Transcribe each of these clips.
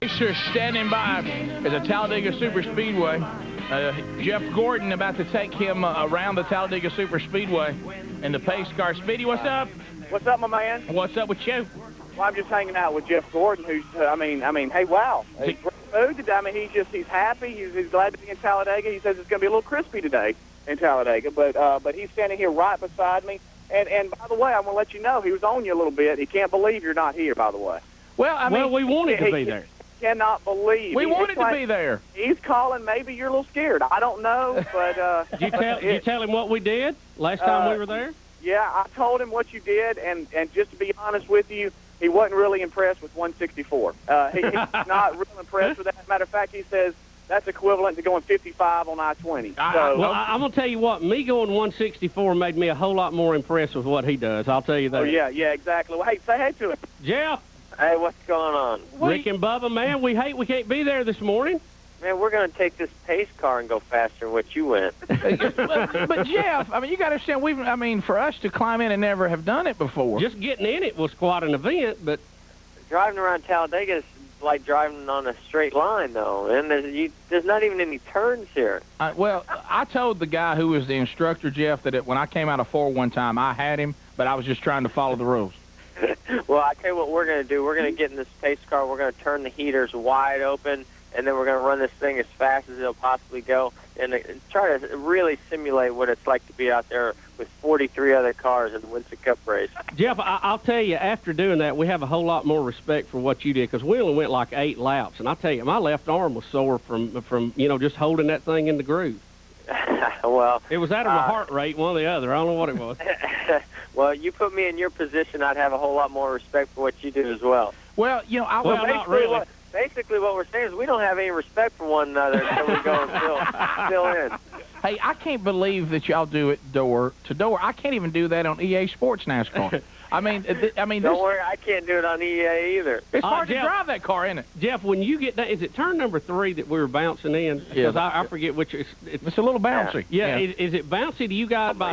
Racer standing by is a Talladega Super Speedway. Jeff Gordon about to take him around the Talladega Super Speedway in the pace car. Speedy, what's up? What's up, my man? What's up with you? Well, I'm just hanging out with Jeff Gordon, who's, hey, wow. He's great mood today. I mean, he's happy. He's glad to be in Talladega. He says it's going to be a little crispy today in Talladega, but he's standing here right beside me. And by the way, I'm going to let you know, he was on you a little bit. He can't believe you're not here, by the way. Well, we wanted to be there. Cannot believe. We wanted to be there. He's calling. Maybe you're a little scared. I don't know, but... Did you tell him what we did last time we were there? Yeah, I told him what you did, and just to be honest with you, he wasn't really impressed with 164. He's not real impressed with that. Matter of fact, he says that's equivalent to going 55 on I-20. Well, I'm going to tell you what, me going 164 made me a whole lot more impressed with what he does. I'll tell you that. Oh, yeah, exactly. Well, hey, say hey to him. Jeff. Hey, what's going on? Rick and Bubba, man, we can't be there this morning. Man, we're going to take this pace car and go faster than what you went. But Jeff, I mean, you got to understand, for us to climb in and never have done it before. Just getting in it was quite an event, but... Driving around Talladega is like driving on a straight line, though, and there's not even any turns here. Well, I told the guy who was the instructor, Jeff, that when I came out of 4 one time, I had him, but I was just trying to follow the rules. Well, I tell you what we're going to do. We're going to get in this pace car. We're going to turn the heaters wide open, and then we're going to run this thing as fast as it'll possibly go and try to really simulate what it's like to be out there with 43 other cars in the Winston Cup race. Jeff, I'll tell you, after doing that, we have a whole lot more respect for what you did, because we only went like 8 laps, and I'll tell you, my left arm was sore from just holding that thing in the groove. Well, it was out of my heart rate, one or the other. I don't know what it was. Well, you put me in your position, I'd have a whole lot more respect for what you do as well. Well, not really. Basically, what we're saying is we don't have any respect for one another until we go and fill in. Hey, I can't believe that y'all do it door to door. I can't even do that on EA Sports NASCAR. I mean, don't worry, I can't do it on EA either. It's hard to drive that car, isn't it? Jeff, when you get down, is it turn number 3 that we were bouncing in? Because I forget which. It's a little bouncy. Yeah. Is it bouncy to you guys by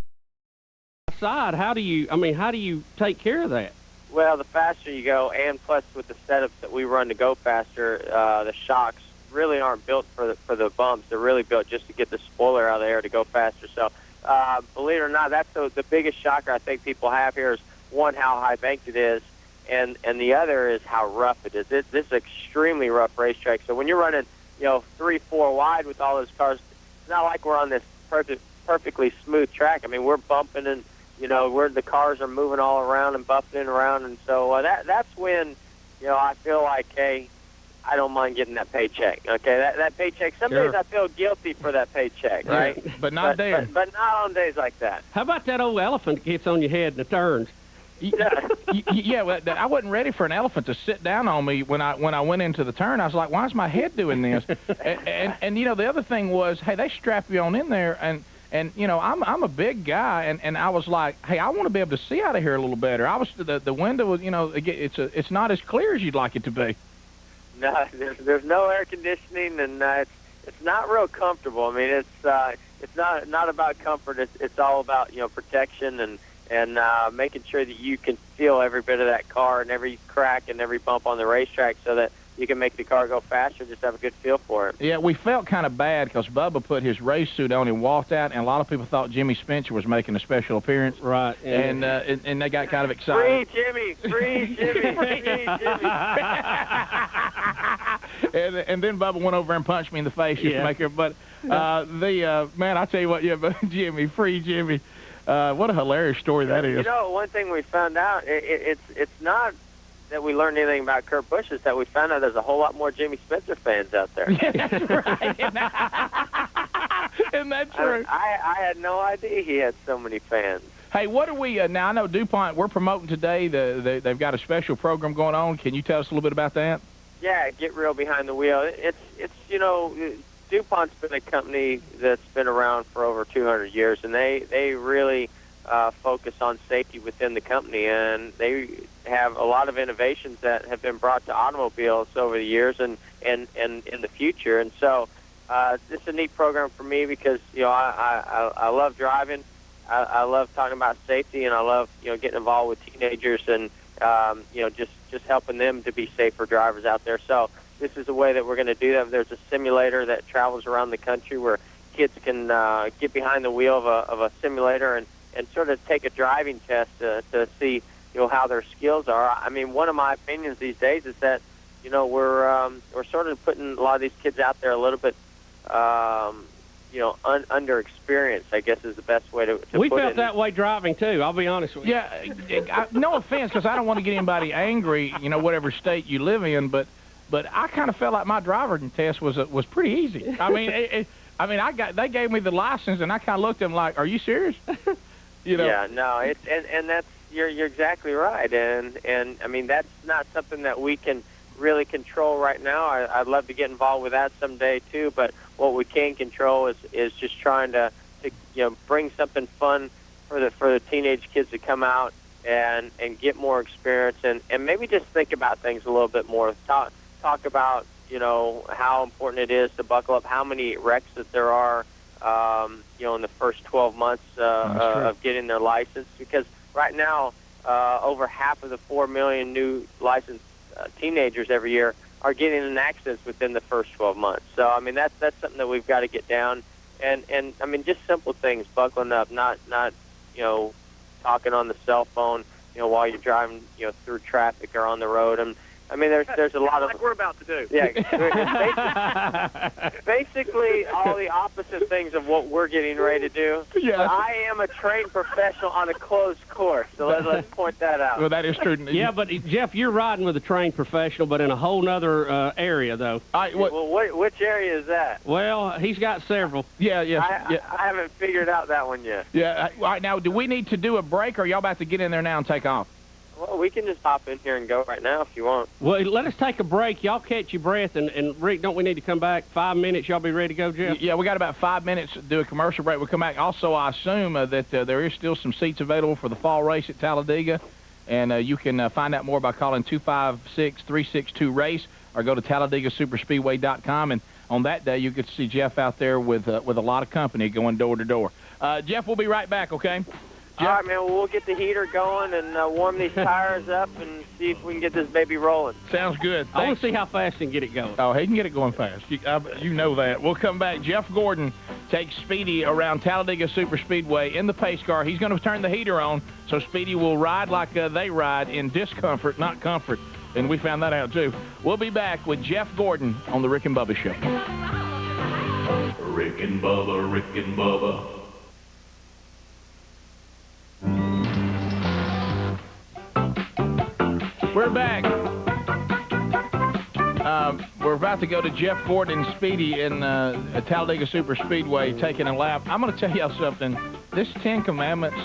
side? How do you take care of that? Well, the faster you go, and plus with the setups that we run to go faster, the shocks really aren't built for the bumps. They're really built just to get the spoiler out of the air to go faster. So, believe it or not, that's the biggest shocker I think people have here is, one, how high banked it is, and the other is how rough it is. This is an extremely rough racetrack. So when you're running, 3, 4 wide with all those cars, it's not like we're on this perfectly smooth track. I mean, we're bumping and where the cars are moving all around and buffing around, and so that's when, I feel like, hey, I don't mind getting that paycheck. Okay, that paycheck. Some days I feel guilty for that paycheck, right? But not there. But not on days like that. How about that old elephant that gets on your head in the turns? Yeah, well, I wasn't ready for an elephant to sit down on me when I went into the turn. I was like, why is my head doing this? and the other thing was, hey, they strap you on in there, and I'm a big guy, and I was like, hey, I want to be able to see out of here a little better. I was the window was, it's not as clear as you'd like it to be. No, there's no air conditioning, and it's not real comfortable. I mean, it's not about comfort. It's all about protection and making sure that you can feel every bit of that car and every crack and every bump on the racetrack, so that you can make the car go faster, just have a good feel for it. Yeah, we felt kind of bad because Bubba put his race suit on and walked out, and a lot of people thought Jimmy Spencer was making a special appearance. Right. And they got kind of excited. Free Jimmy! Free Jimmy! Free Jimmy! and then Bubba went over and punched me in the face just to make her. But man, I tell you what, but Jimmy, free Jimmy. What a hilarious story that is. One thing we found out, it's not that we learned anything about Kurt Busch, is that we found out there's a whole lot more Jimmy Spencer fans out there. Yeah, that's right. Isn't that true? I had no idea he had so many fans. Hey, what are we, now I know DuPont, we're promoting today, they've got a special program going on. Can you tell us a little bit about that? Yeah, Get Real Behind the Wheel. It's DuPont's been a company that's been around for over 200 years, and they really focus on safety within the company, and they have a lot of innovations that have been brought to automobiles over the years and in the future. And so this is a neat program for me because I love driving. I love talking about safety, and I love getting involved with teenagers and just helping them to be safer drivers out there. So this is a way that we're going to do that. There's a simulator that travels around the country where kids can get behind the wheel of a simulator and sort of take a driving test to see how their skills are. I mean, one of my opinions these days is that we're sort of putting a lot of these kids out there a little bit underexperienced, I guess is the best way to we put it. We felt that way driving too, I'll be honest with you. Yeah, no offense, because I don't want to get anybody angry, whatever state you live in, but I kind of felt like my driving test was pretty easy. I mean, they gave me the license, and I kind of looked at them like, "Are you serious?" Yeah, no, and that's you're exactly right, and I mean that's not something that we can really control right now. I'd love to get involved with that someday too, but what we can control is just trying to bring something fun for the teenage kids to come out and get more experience and maybe just think about things a little bit more. Talk about how important it is to buckle up, how many wrecks that there are in the first 12 months of getting their license, because right now over half of the 4 million new licensed teenagers every year are getting in accidents within the first 12 months. So I mean that's something that we've got to get down, and I mean just simple things, buckling up, not talking on the cell phone while you're driving through traffic or on the road. And I mean, there's a lot of like we're about to do. Yeah, basically all the opposite things of what we're getting ready to do. Yeah. But I am a trained professional on a closed course, so let's point that out. Well, that is true. Yeah, but Jeff, you're riding with a trained professional, but in a whole nother area, though. Which area is that? Well, he's got several. Yeah. I haven't figured out that one yet. Yeah. All right, now, do we need to do a break, or are y'all about to get in there now and take off? Well, we can just hop in here and go right now if you want. Well, let us take a break. Y'all catch your breath, and Rick, don't we need to come back 5 minutes? Y'all be ready to go, Jeff? Yeah, we got about 5 minutes to do a commercial break. We'll come back. Also, I assume that there is still some seats available for the fall race at Talladega, and you can find out more by calling 256-362-RACE or go to TalladegaSuperspeedway.com, and on that day, you get to see Jeff out there with a lot of company going door to door. Jeff, we'll be right back, okay? All right, man, we'll get the heater going and warm these tires up and see if we can get this baby rolling. Sounds good. I want to see how fast he can get it going. Oh, he can get it going fast. You know that. We'll come back. Jeff Gordon takes Speedy around Talladega Superspeedway in the pace car. He's going to turn the heater on, so Speedy will ride like they ride, in discomfort, not comfort. And we found that out, too. We'll be back with Jeff Gordon on the Rick and Bubba Show. Rick and Bubba, Rick and Bubba. We're back. We're about to go to Jeff Gordon and Speedy in Talladega Superspeedway taking a lap. I'm going to tell y'all something. This 10 Commandments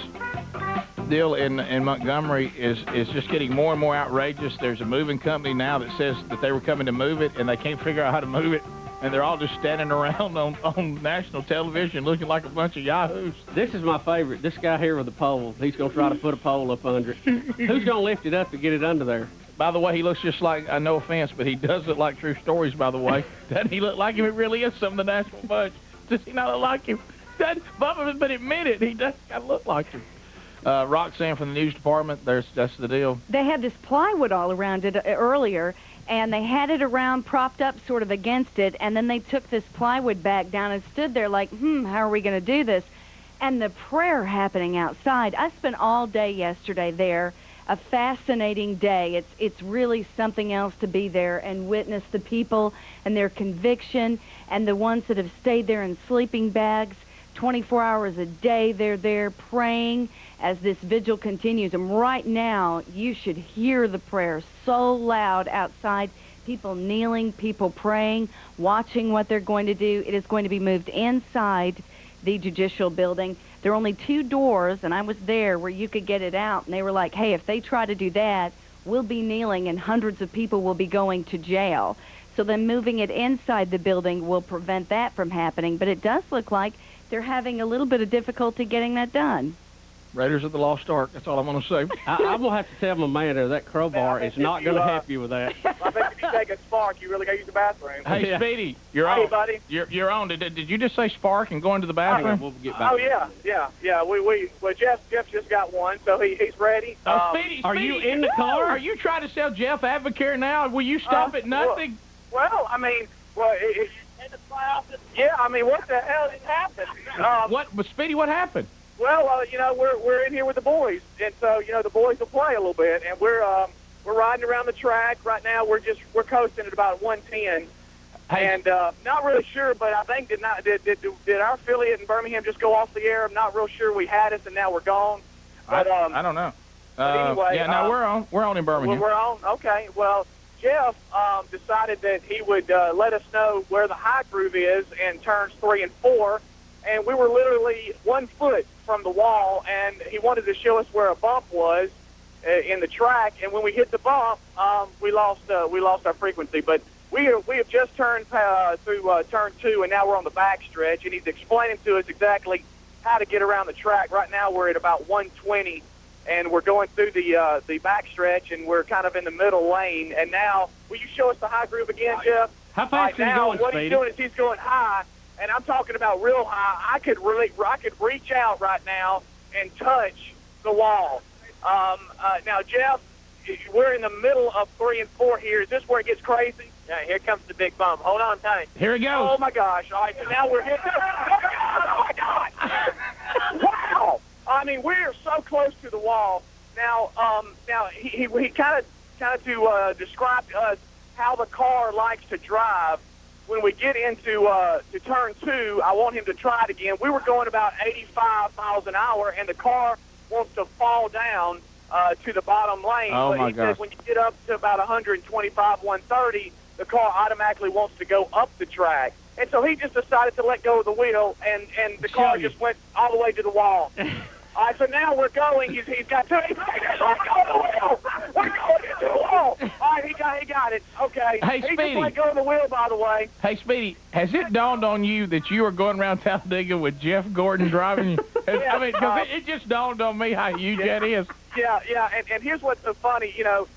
deal in Montgomery is just getting more and more outrageous. There's a moving company now that says that they were coming to move it, and they can't figure out how to move it. And they're all just standing around on national television looking like a bunch of yahoos. This is my favorite. This guy here with the pole. He's going to try to put a pole up under it. Who's going to lift it up to get it under there? By the way, he looks just like, no offense, but he does look like True Stories, by the way. Doesn't he look like him? It really is some of the National Bunch. Does he not look like him? Bubba, but admit it. He does kind of look like him. Roxanne from the news department, that's the deal. They had this plywood all around it earlier, and they had it around propped up sort of against it, and then they took this plywood back down and stood there like, how are we going to do this? And the prayer happening outside. I spent all day yesterday there, a fascinating day. It's really something else to be there and witness the people and their conviction, and the ones that have stayed there in sleeping bags 24 hours a day. They're there praying as this vigil continues. And right now, you should hear the prayer so loud outside. People kneeling, people praying, watching what they're going to do. It is going to be moved inside the judicial building. There are only 2 doors, and I was there, where you could get it out. And they were like, hey, if they try to do that, we'll be kneeling and hundreds of people will be going to jail. So then moving it inside the building will prevent that from happening. But it does look like they're having a little bit of difficulty getting that done. Raiders of the Lost Ark. That's all I'm going to say. I'm going to have to tell my man there that crowbar is not going to help you with that. I think if you take a spark, you really got to use the bathroom. Hey, Yeah. Speedy, you're Hey, on. buddy. You're on. Did you just say spark and go into the bathroom? We'll get back. Oh, yeah. Well, Jeff just got one, so he's ready. Speedy, are you in the car? Are you trying to sell Jeff Advocare now? Will you stop at nothing? Well, I mean, yeah, I mean, what the hell just happened? But Speedy, what happened? Well, we're in here with the boys, and so the boys will play a little bit, and we're riding around the track right now. We're coasting at about 110, and not really sure, but I think did our affiliate in Birmingham just go off the air? I'm not real sure. We had us, and now we're gone. But, I don't know. But anyway, yeah, no, we're on. We're on in Birmingham. We're on. Okay. Well, Jeff decided that he would let us know where the high groove is in turns 3 and 4, and we were literally 1 foot from the wall, and he wanted to show us where a bump was in the track. And when we hit the bump, we lost our frequency. But we have just turned through turn 2, and now we're on the back stretch, and he's explaining to us exactly how to get around the track. Right now we're at about 120. And we're going through the back stretch, and we're kind of in the middle lane. And now, will you show us the high groove again, Jeff? How fast are you going, what Speedy? he's doing is he's going high, and I'm talking about real high. I could reach out right now and touch the wall. Now, Jeff, we're in the middle of 3 and 4 here. Is this where it gets crazy? Yeah, here comes the big bump. Hold on tight. Here it goes. Oh, my gosh. All right, so now we're hitting. Oh, my God. Wow. I mean, we're so close to the wall. Now he kind of to describe to us how the car likes to drive. When we get into to turn 2, I want him to try it again. We were going about 85 miles an hour, and the car wants to fall down to the bottom lane. Oh, but my he says gosh. when you get up to about 125, 130, the car automatically wants to go up the track. And so he just decided to let go of the wheel, and the car just went all the way to the wall. All right, so now we're going. He's got 2. We're going into the wall. All right, he got it. Okay. Hey, he Speedy. just let go of the wheel, by the way. Hey, Speedy, has it dawned on you that you are going around Talladega with Jeff Gordon driving you? I mean, because it just dawned on me how huge that is. Yeah, and here's what's so funny, now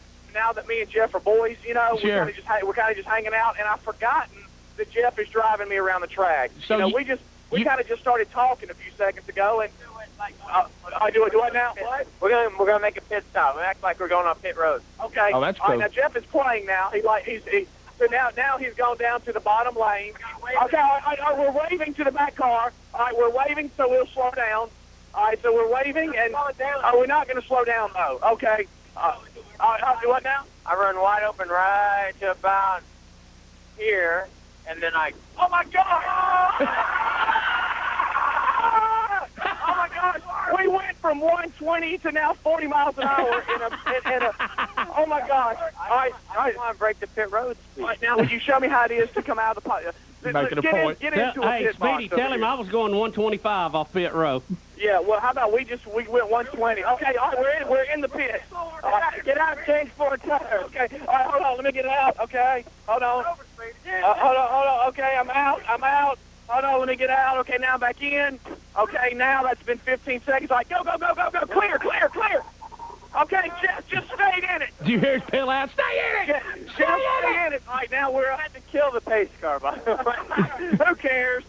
that me and Jeff are boys, Sure. we're kind of just hanging out, and I've forgotten that Jeff is driving me around the track. So we kind of just started talking a few seconds ago, and I do what now? What? We're gonna make a pit stop. We act like we're going on pit road. Okay. Oh, that's All right, cool. now Jeff is playing now. So now he's gone down to the bottom lane. Okay, all right, we're waving to the back car. All right, we're waving, so we'll slow down. All right, so we're waving, and we're not going to slow down though. Okay. I'll do what now? I run wide open right to about here, and then I. Oh my God! Oh my gosh! We went from 120 to now 40 miles an hour in a oh my gosh! All right, I want to break the pit road speed. All right, now would you show me how it is to come out of the pot? Making a point. Get into a Hey, pit box Speedy, over tell him here. I was going 125 off pit row. Yeah, well, how about we went 120? Okay, all right, we're in the pit. All right, get out and change for a tire. Okay, all right, hold on, let me get out. Okay, hold on. Hold on. Okay, I'm out. Hold on, let me get out. Okay, now I'm back in. Okay, now that's been 15 seconds. All right, go. Clear. Okay, just stay in it. Do you hear his pill out? Stay in it! Stay in it. All right, now we're at to kill the pace car. By the way. Who cares?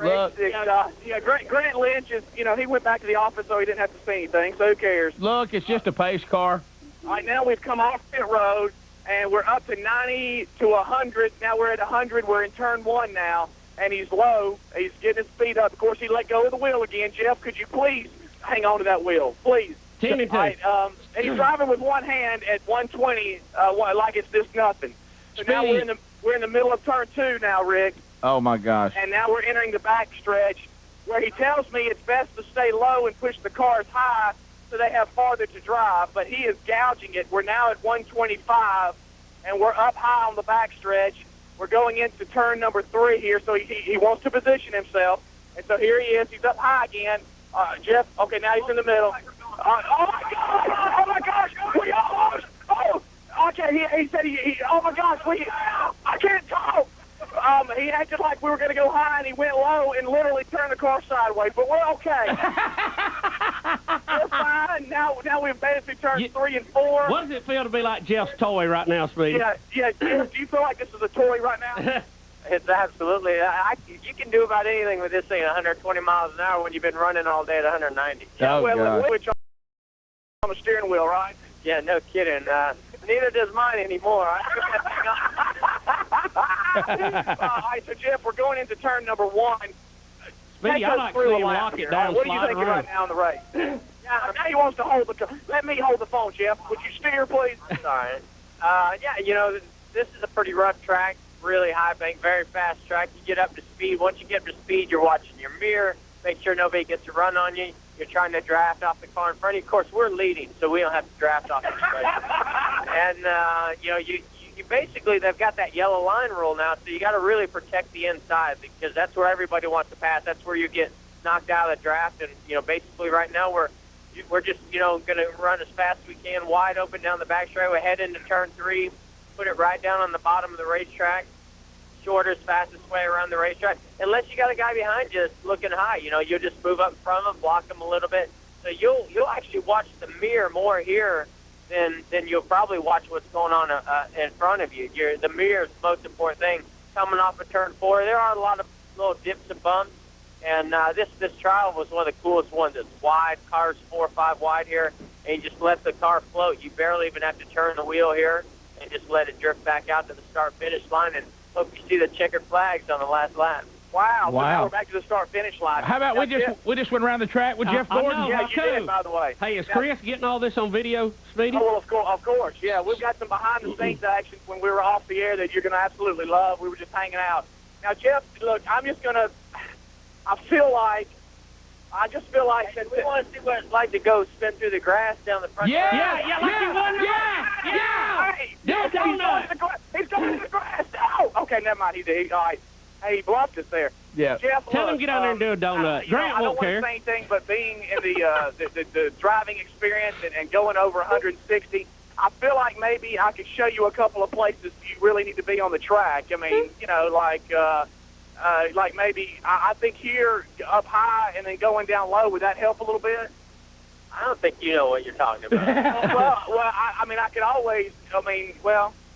Look, Grant Lynch is, he went back to the office so he didn't have to say anything, so who cares? look, it's just a pace car. All right, now we've come off pit road, and we're up to 90 to 100. Now we're at 100. We're in turn 1 now, and he's low. He's getting his speed up. Of course, he let go of the wheel again. Jeff, could you please hang on to that wheel, please? 10 and 2. All right, and he's driving with one hand at 120, like it's just nothing. So now Speedy. we're in the middle of turn 2 now, Rick. Oh, my gosh. And now we're entering the back stretch where he tells me it's best to stay low and push the cars high so they have farther to drive, but he is gouging it. We're now at 125, and we're up high on the back stretch. We're going into turn number 3 here, so he wants to position himself. And so here he is. He's up high again. Jeff, okay, now he's in the middle. Oh, my gosh. We almost. Oh, okay, he said oh, my gosh. I can't talk. He acted like we were going to go high, and he went low and literally turned the car sideways, but we're okay. in through turns 3 and 4. What does it feel to be like Jeff's toy right now, Speedy? Yeah. Jeff, do you feel like this is a toy right now? It's absolutely. You can do about anything with this thing at 120 miles an hour when you've been running all day at 190. Oh, well, God. switch on the steering wheel, right? Yeah, no kidding. Neither does mine anymore. All right, so Jeff, we're going into turn number 1. Speedy, I like to see him lock it down, What are you slide thinking around. right now in the race? Yeah, now he wants to hold the. Let me hold the phone, Jeff. Would you steer, please? Sorry. Yeah, you know, this is a pretty rough track, really high bank, very fast track. You get up to speed. Once you get up to speed, you're watching your mirror, make sure nobody gets a run on you. You're trying to draft off the car in front of you. Of course, we're leading, so we don't have to draft off anybody. And, you know, you basically, they've got that yellow line rule now, so you got to really protect the inside because that's where everybody wants to pass. That's where you get knocked out of the draft. And, you know, basically right now we're just, you know, going to run as fast as we can, wide open down the back straightaway, head into turn 3, put it right down on the bottom of the racetrack, shortest, fastest way around the racetrack. Unless you got a guy behind you looking high, you know, you'll just move up in front of him, block him a little bit. So you'll actually watch the mirror more here than you'll probably watch what's going on in front of you. The mirror is the most important thing. Coming off of turn 4, there are a lot of little dips and bumps, and this trial was one of the coolest ones. It's wide, cars 4 or 5 wide here, and you just let the car float. You barely even have to turn the wheel here and just let it drift back out to the start-finish line, and hope you see the checkered flags on the last lap. Wow. So now we're back to the start-finish line. How about we just went around the track with Jeff Gordon? Yeah, you did, by the way. Hey, is Chris getting all this on video, Speedy? Oh, well, of course. Yeah, we've got some behind-the-scenes action when we were off the air that you're going to absolutely love. We were just hanging out. Now, Jeff, look, I just feel like Hey, we want to see what it's like to go spin through the grass down the front. Yeah. Hey, he's going to the grass. Oh, okay, never mind. All right. Hey, he bluffed us there. Yeah. Jeff, Tell him look, get out there and do a donut. Grant I won't don't care. want to say anything, but being in the driving experience and going over 160, I feel like maybe I could show you a couple of places you really need to be on the track. I mean, you know, like maybe I think here up high and then going down low, would that help a little bit? I don't think you know what you're talking about. I mean, I could always.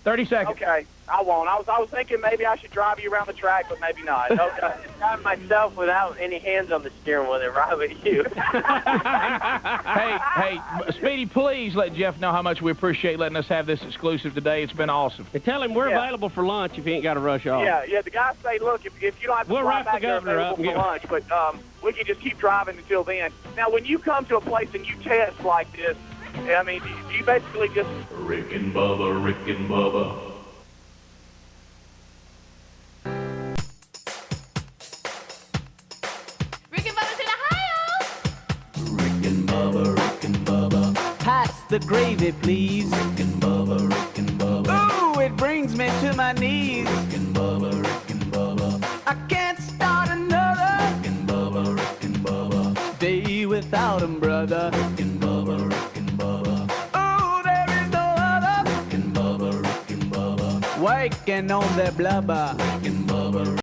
30 seconds. Okay, I won't. I was thinking maybe I should drive you around the track, but maybe not. Okay. Drive myself without any hands on the steering wheel and ride with you. Hey, Speedy, please let Jeff know how much we appreciate letting us have this exclusive today. It's been awesome. And tell him we're available for lunch if he ain't got to rush off. Yeah. The guys say, look, if you don't have to fly back there available for lunch, but we can just keep driving until then. Now, when you come to a place and you test like this, I mean, do you basically just... Rick and Bubba, Rick and Bubba. Rick and Bubba's in Ohio! Rick and Bubba, Rick and Bubba. Pass the gravy, please. Rick and Bubba, Rick and Bubba. Ooh, it brings me to my knees. Rick and Bubba, Rick and Bubba. I can't start another Rick and Bubba, Rick and Bubba. day without 'em, brother. Rick and Bubba, Rick and Bubba. Ooh, there is no other Rick and Bubba, Rick and Bubba. working on their blubber. Rick and Bubba.